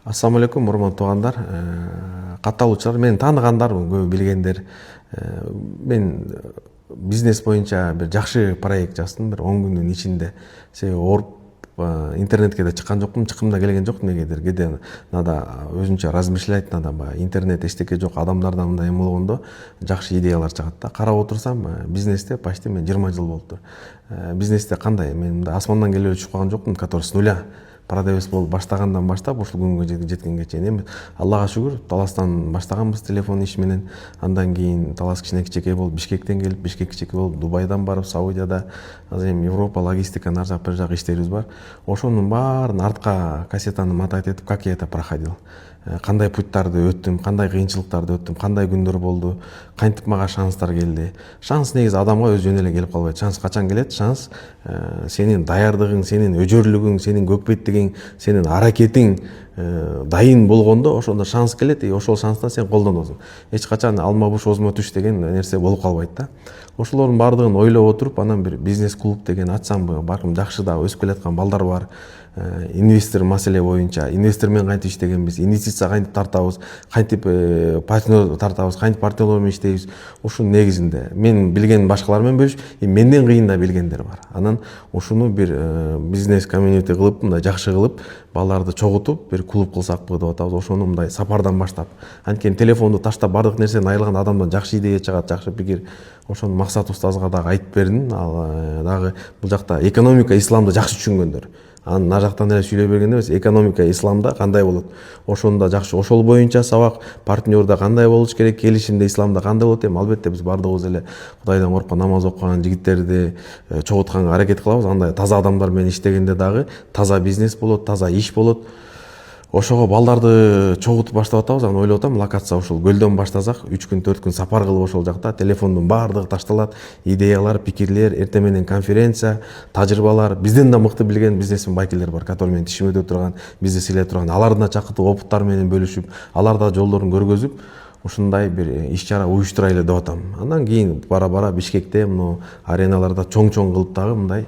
Ассаламу алейкум, урматтуу туугандар, катталуучулар, мени тааныгандар, көбү билгендер. Мен бизнес боюнча бир жакшы проект жаздым, бир 10 күндүн ичинде. Себеби ооруп интернетке да чыккан жокмун, чыккым да келген жок. Негедир кээде надо өзүнчө размышлять, надо интернет эчтеке жок, адамдардан мындай эме болгондо жакшы идеялар чыгат да. Карап отурсам, бизнесте почти мен 20 жыл болуптур. Бизнесте кандай? Мен мындай асмандан келип түшүп калган жокмун, который с нуля продавец болуп баштагандан баштап ушул күнгө жеткенге чейин. Эми Аллага шүгүр, Таластан баштаганбыз телефон иш менен. Андан кийин Талас кичине кичекей болуп, Бишкектен келип, Бишкек кичекей болуп, Дубайдан барып, Саудияда, азыр эми Европа логистика ар жак бир жак иштерибиз бар. Ошонун баарын артка кассетаны мотать этип, как я это проходил. Кандай путтарды өттүм, кандай кыйынчылыктарды өттүм, кандай күндөр болду, кантип мага шанстар келди. Шанс негизи адамга өз жөнүнө эле келип калбайт. Шанс качан келет? Шанс сенин даярдыгың, сенин өжөрлүгүң, сенин көкбеттигиң, сенин аракетиң дайын болгондо ошондо шанс келет, и ошол шанстан сен колдоносуң. Эч качан алма буш озмо түш деген нерсе болуп калбайт да. Ошолордун баардыгын ойлоп отуруп, анан бир бизнес клуб деген ачсамбы, балким жакшы да өсүп келаткан балдар бар. Инвестор маселе боюнча, инвестор менен кантип иштегенбиз, инвестиция кантип тартабыз, кантип партнер тартабыз, кантип партнерлор менен иштейбиз. Ушунун негизинде мен билген башкалар менен бөлүшүп, менден кыйын да билгендер бар. Анан ушуну бир бизнес комьюнити кылып, мындай жакшы кылып, балдарды чогултуп, бир клуб кылсакпы деп атабыз. Ошону мындай сапардан баштап. Анткени телефонду таштап бардык нерсени айырылган адамдан жакшы идея чыгат, жакшы пикир. Ошону Максат устазга дагы айтып бердим. Ал дагы бул жакта экономика, исламды жакшы түшүнгөндөр. Анын нар жактан эле сүйлөй бергенде эмес, экономика исламда кандай болот, ошону да жакшы, ошол боюнча сабак, партнерда кандай болуш керек, келишимде исламда кандай болот. Эми албетте биз бардыгыбыз эле Кудайдан корккон, намаз окуган жигиттерди чогултканга аракет кылабыз. Андай таза адамдар менен иштегенде дагы таза бизнес болот, таза иш болот. Ошого балдарды чогултуп баштап атабыз. Анан ойлоп атам, локация ушул көлдөн баштасак, 3 күн 4 күн сапар кылып ошол жакта телефондун баардыгы ташталат, идеялар, пикирлер, эртең менен конференция, тажрыйбалар. Бизден да мыкты билген бизнесмен байкелер бар, который менен тишим өтө турган, бизди сыйлай турган. Алардын да чакыртып, опыттары менен бөлүшүп, алар да жолдорун көргөзүп, ушундай бир иш-чара уюштурайлы деп атам. Андан кийин бара-бара Бишкекте, муну ареналарда чоң-чоң кылып дагы мындай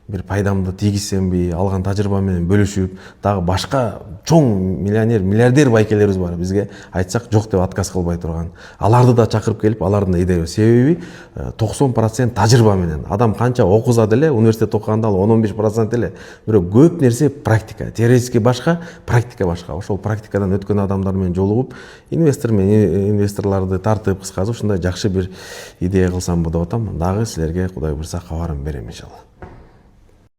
бир пайдамды тийгизсемби, алган тажрыйба менен бөлүшүп, дагы башка чоң миллионер, миллиардер байкелерибиз бар. Бизге айтсак жок деп отказ кылбай турган. Аларды да чакырып келип, алардын да идея. Себеби 90% тажрыйба менен. Адам канча окуза деле, университет окуганда ал 10-15% эле. Бирок көп нерсе практика. Теоретически башка, практика башка. Ошол практикадан өткөн адамдар менен жолугуп, инвесторларды тартып, кыскасы ушундай жакшы бир идея кылсамбы деп атам. Дагы силерге Кудай буйрса кабарын берем иншалла.